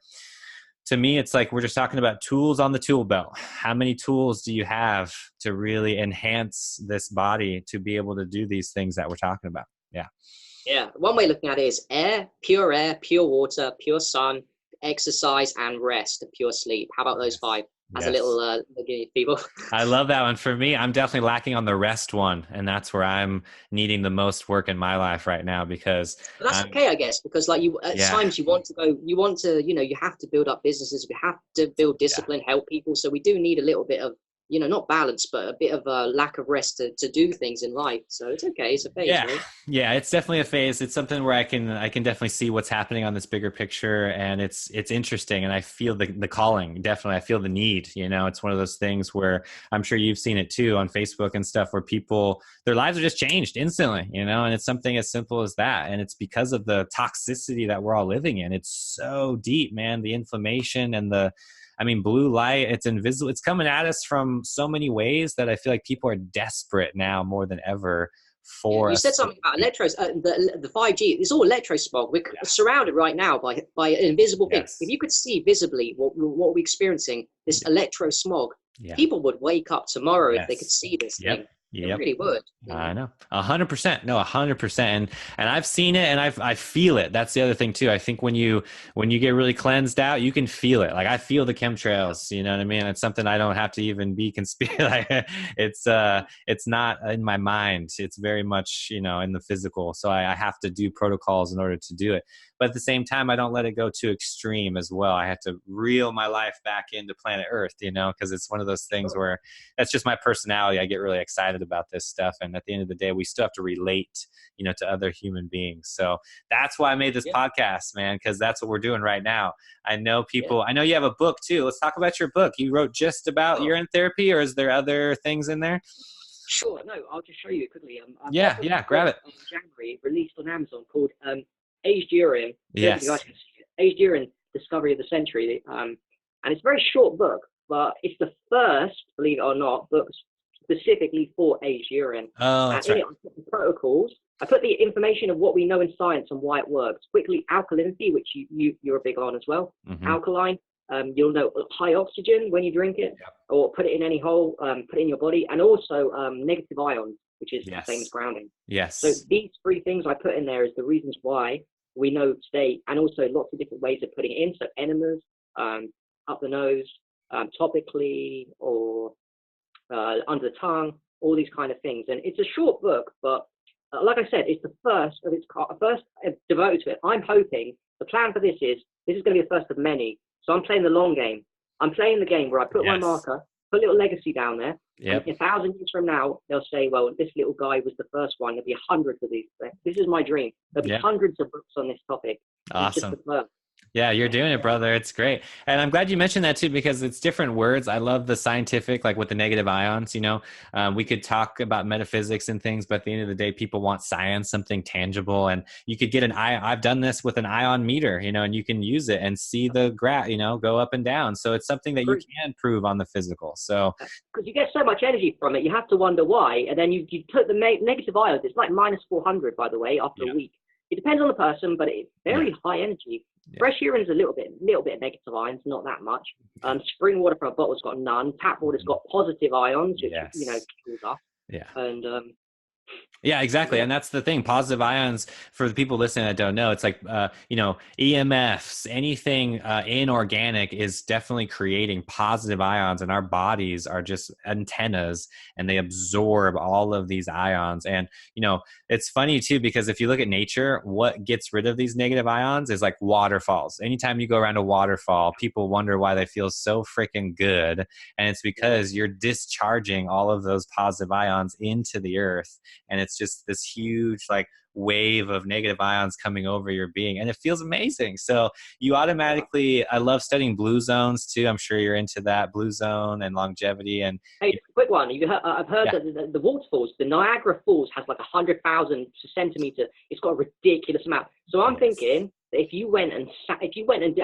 to me, it's like we're just talking about tools on the tool belt. How many tools do you have to really enhance this body to be able to do these things that we're talking about? Yeah. Yeah. One way of looking at it is air, pure water, pure sun, exercise, and rest, pure sleep. How about those 5? As a little people. I love that one. For me, I'm definitely lacking on the rest one, and that's where I'm needing the most work in my life right now because but that's okay, I guess, because like times you want to you have to build up businesses, we have to build discipline, help people, so we do need a little bit of not balance, but a bit of a lack of rest to do things in life. So it's okay. It's a phase, Yeah. right? Yeah, it's definitely a phase. It's something where I can definitely see what's happening on this bigger picture, and it's interesting, and I feel the calling. Definitely, I feel the need. It's one of those things where I'm sure you've seen it too on Facebook and stuff, where people, their lives are just changed instantly. And it's something as simple as that, and it's because of the toxicity that we're all living in. It's so deep, man. The inflammation and blue light, it's invisible. It's coming at us from so many ways that I feel like people are desperate now more than ever for you said something about electros, the 5G. It's all electrosmog. We're surrounded right now by an invisible thing. If you could see visibly what we're experiencing, this electrosmog, people would wake up tomorrow if they could see this thing. It really would. I know. 100%. No, 100%. And I've seen it, and I feel it. That's the other thing too. I think when you get really cleansed out, you can feel it. Like, I feel the chemtrails, you know what I mean? It's something I don't have to even be like, it's not in my mind. It's very much, in the physical. So I have to do protocols in order to do it. But at the same time, I don't let it go too extreme as well. I have to reel my life back into planet Earth, because it's one of those things where that's just my personality. I get really excited about this stuff. And at the end of the day, we still have to relate, to other human beings. So that's why I made this podcast, man, because that's what we're doing right now. I know people, I know you have a book too. Let's talk about your book. You wrote just about urine therapy, or is there other things in there? Sure. No, I'll just show you quickly. Grab it. In January, released on Amazon, called Aged Urine. Yes. Aged Urine, Discovery of the Century. And it's a very short book, but it's the first, believe it or not, book specifically for aged urine. Oh, that's right. I put the protocols. I put the information of what we know in science and why it works. Quickly, alkalinity, which you're big on as well. Mm-hmm. Alkaline. You'll know high oxygen when you drink it, or put it in any hole, put it in your body, and also negative ions, which is the same as grounding. Yes. So these three things I put in there is the reasons why we know today, and also lots of different ways of putting it in. So enemas, up the nose, topically, or under the tongue, all these kind of things. And it's a short book, but like I said, it's the first of its first devoted to it. I'm hoping the plan for this is going to be the first of many. So I'm playing the long game. I'm playing the game where I put my marker, put a little legacy down there. And 1,000 years from now, they'll say, well, this little guy was the first one. There'll be hundreds of these. This is my dream. There'll be hundreds of books on this topic. Awesome. Yeah, you're doing it, brother. It's great. And I'm glad you mentioned that too, because it's different words. I love the scientific, like with the negative ions, we could talk about metaphysics and things, but at the end of the day, people want science, something tangible. And you could get I've done this with an ion meter, and you can use it and see the graph, go up and down. So it's something that you can prove on the physical. So, because you get so much energy from it, you have to wonder why. And then you put the negative ions, it's like minus 400, by the way, after a week. It depends on the person, but it's very high energy. Fresh urine is a little bit of negative ions, not that much. Spring water from a bottle's got none. Tap water's got positive ions, which cools off. Yeah. And yeah, exactly. And that's the thing. Positive ions, for the people listening that don't know, it's like, EMFs, anything inorganic is definitely creating positive ions, and our bodies are just antennas, and they absorb all of these ions. And, it's funny too, because if you look at nature, what gets rid of these negative ions is like waterfalls. Anytime you go around a waterfall, people wonder why they feel so freaking good. And it's because you're discharging all of those positive ions into the earth. And it's just this huge wave of negative ions coming over your being, and it feels amazing. So you automatically, I love studying blue zones too. I'm sure you're into that, blue zone and longevity. And hey, quick one. I've heard that the waterfalls, the Niagara Falls has like 100,000 centimeters. It's got a ridiculous amount. So I'm thinking that if you went and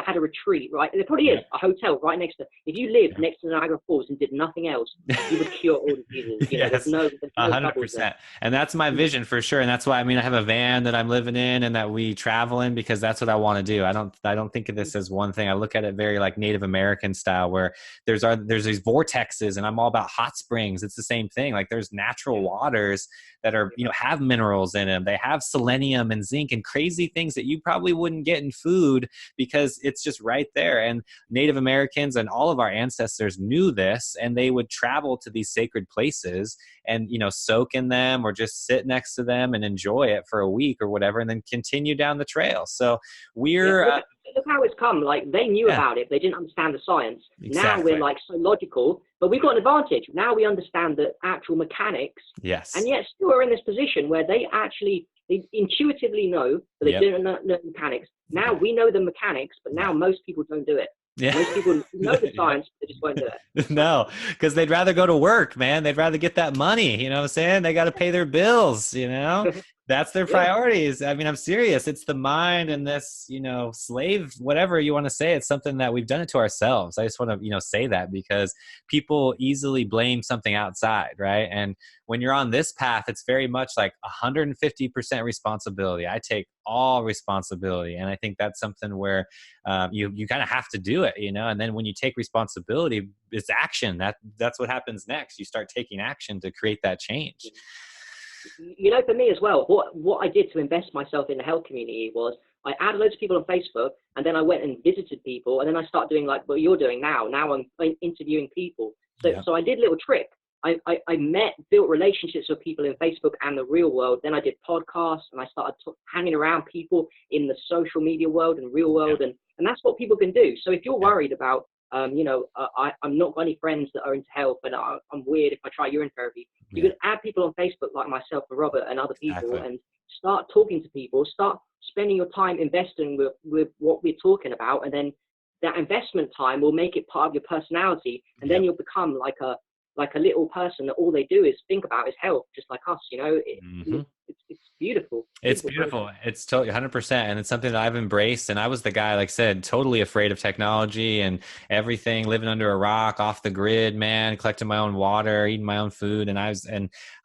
had a retreat, right? There probably is a hotel right next to. If you lived next to the Niagara Falls and did nothing else, you would cure all diseases. There's no 100%. And that's my vision for sure. And that's why I have a van that I'm living in and that we travel in, because that's what I want to do. I don't think of this as one thing. I look at it very like Native American style, where there's these vortexes, and I'm all about hot springs. It's the same thing. Like, there's natural waters that are, have minerals in them. They have selenium and zinc and crazy things that you probably wouldn't get in food, because it's just right there. And Native Americans and all of our ancestors knew this, and they would travel to these sacred places and, soak in them, or just sit next to them and enjoy it for a week or whatever, and then continue down the trail. So we're look how it's come. Like, they knew about it, they didn't understand the science. Now we're like so logical, but we've got an advantage. Now we understand the actual mechanics. Yes. And yet still are in this position where they intuitively know, but they didn't know the mechanics. Now we know the mechanics, but now most people don't do it. Yeah. Most people know the science, but they just won't do it. No, because they'd rather go to work, man. They'd rather get that money. You know what I'm saying? They got to pay their bills, you know? That's their priorities. I mean, I'm serious. It's the mind and this, you know, slave, whatever you want to say. It's something that we've done it to ourselves. I just want to, you know, say that because people easily blame something outside, right? And when you're on this path, it's very much like 150% responsibility. I take all responsibility. And I think that's something where you kind of have to do it, you know? And then when you take responsibility, it's action. That's what happens next. You start taking action to create that change. You know, for me as well, what I did to invest myself in the health community was I added loads of people on Facebook, and then I went and visited people, and then I started doing like what you're doing now. Now I'm interviewing people. So I did a little trick. I built relationships with people in Facebook and the real world. Then I did podcasts, and I started hanging around people in the social media world and real world, and that's what people can do. So if you're worried about I'm not got any friends that are into health, and I'm weird if I try urine therapy. You can add people on Facebook like myself and Robert and other people, and start talking to people, start spending your time investing with what we're talking about, and then that investment time will make it part of your personality, and then you'll become like a little person that all they do is think about is health, just like us, you know. It's beautiful. It's beautiful. It's totally 100%. And it's something that I've embraced. And I was the guy, like I said, totally afraid of technology and everything, living under a rock, off the grid, man, collecting my own water, eating my own food. And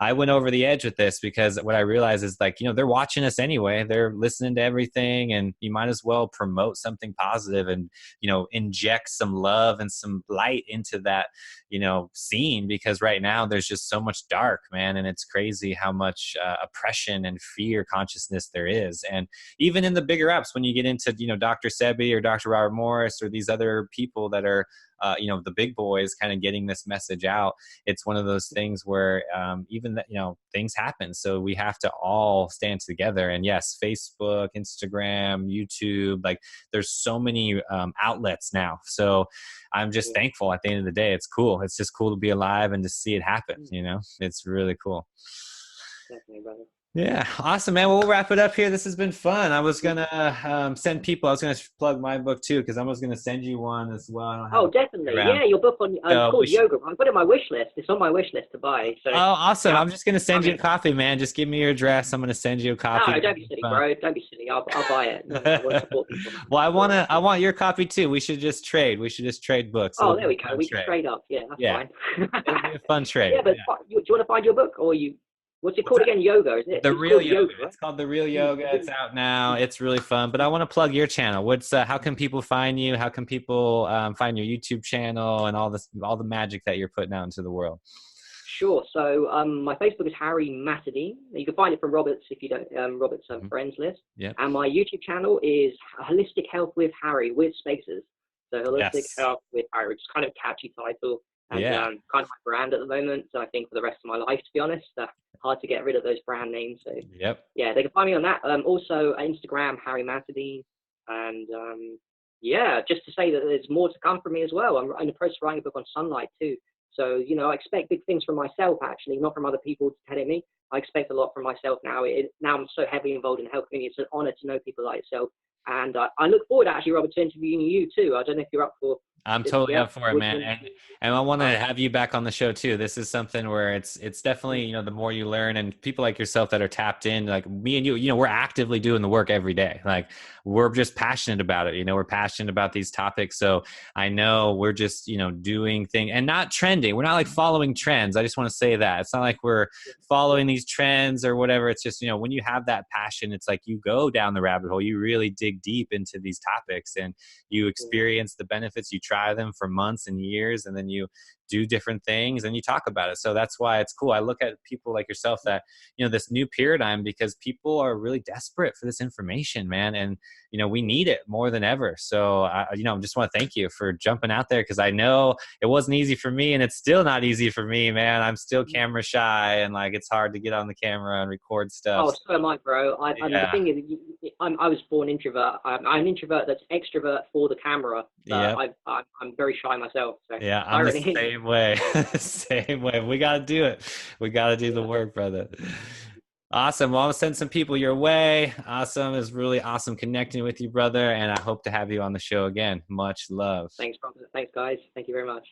I went over the edge with this because what I realized is, like, you know, they're watching us anyway. They're listening to everything, and you might as well promote something positive and, you know, inject some love and some light into that, you know, scene, because right now there's just so much dark, man. And it's crazy how much oppression and fear consciousness there is. And even in the bigger ups, when you get into, you know, Dr. Sebi or Dr. Robert Morris or these other people that are, you know, the big boys kind of getting this message out, it's one of those things where even that, you know, things happen. So we have to all stand together. And yes, Facebook, Instagram, YouTube, like there's so many outlets now. So I'm just thankful at the end of the day. It's cool. It's just cool to be alive and to see it happen. You know, it's really cool. Definitely, brother. Yeah. Awesome, man. Well, we'll wrap it up here. This has been fun. I was going to send people, I was going to plug my book too, because I was going to send you one as well. Oh, definitely. Yeah, your book on called Yoga. I've got it on my wish list. It's on my wish list to buy. So. Oh, awesome. Yeah. I'm just going to send you a copy, man. Just give me your address. I'm going to send you a copy. No, don't be silly, bro. Don't be silly. I'll buy it. I want to support people. Well, I want your copy too. We should just trade. We should just trade books. Oh, there we go. We can trade up. Yeah, that's fine. It'll be a fun trade. Yeah, but do you want to find your book, or you? What's it called again? Yoga, is it? The Real Yoga. Right? It's called The Real Yoga. It's out now. It's really fun. But I want to plug your channel. How can people find you? How can people find your YouTube channel and all the magic that you're putting out into the world? Sure. So my Facebook is Harry Matadeen. You can find it from Robert's if you don't Robert's friends list. Yeah. And my YouTube channel is Holistic Health with Harry with spaces. So Holistic Health with Harry, which is kind of a catchy title. And kind of my brand at the moment. So I think for the rest of my life, to be honest, hard to get rid of those brand names. So yeah, they can find me on that. Also Instagram, Harry Matadeen. And just to say that there's more to come from me as well. I'm in the process of writing a book on sunlight too. So, you know, I expect big things from myself, actually, not from other people telling me. I expect a lot from myself now. Now I'm so heavily involved in the health community. It's an honor to know people like yourself. And I look forward, actually, Robert, to interviewing you too. I don't know if you're up for. I'm totally up for it, man. And I want to have you back on the show too. This is something where it's definitely, you know, the more you learn, and people like yourself that are tapped in, like me and you know, we're actively doing the work every day. Like we're just passionate about it. You know, we're passionate about these topics. So I know we're just, you know, doing things and not trending. We're not like following trends. I just want to say that it's not like we're following these trends or whatever. It's just, you know, when you have that passion, it's like you go down the rabbit hole, you really dig deep into these topics and you experience the benefits. You try them for months and years, and then you do different things and you talk about it. So that's why it's cool. I look at people like yourself that, you know, this new paradigm, because people are really desperate for this information, man. And, you know, we need it more than ever. So I, you know, just want to thank you for jumping out there, because I know it wasn't easy for me and it's still not easy for me, man. I'm still camera shy and like, it's hard to get on the camera and record stuff. Oh, so am I, bro. The thing is, I was born introvert. I'm an introvert that's extrovert for the camera. But I'm very shy myself. So yeah, I'm the same way. Same way. We got to do it. We got to do the work, brother. Awesome. Well, I'll send some people your way. Awesome. It's really awesome connecting with you, brother. And I hope to have you on the show again. Much love. Thanks, brother. Thanks, guys. Thank you very much.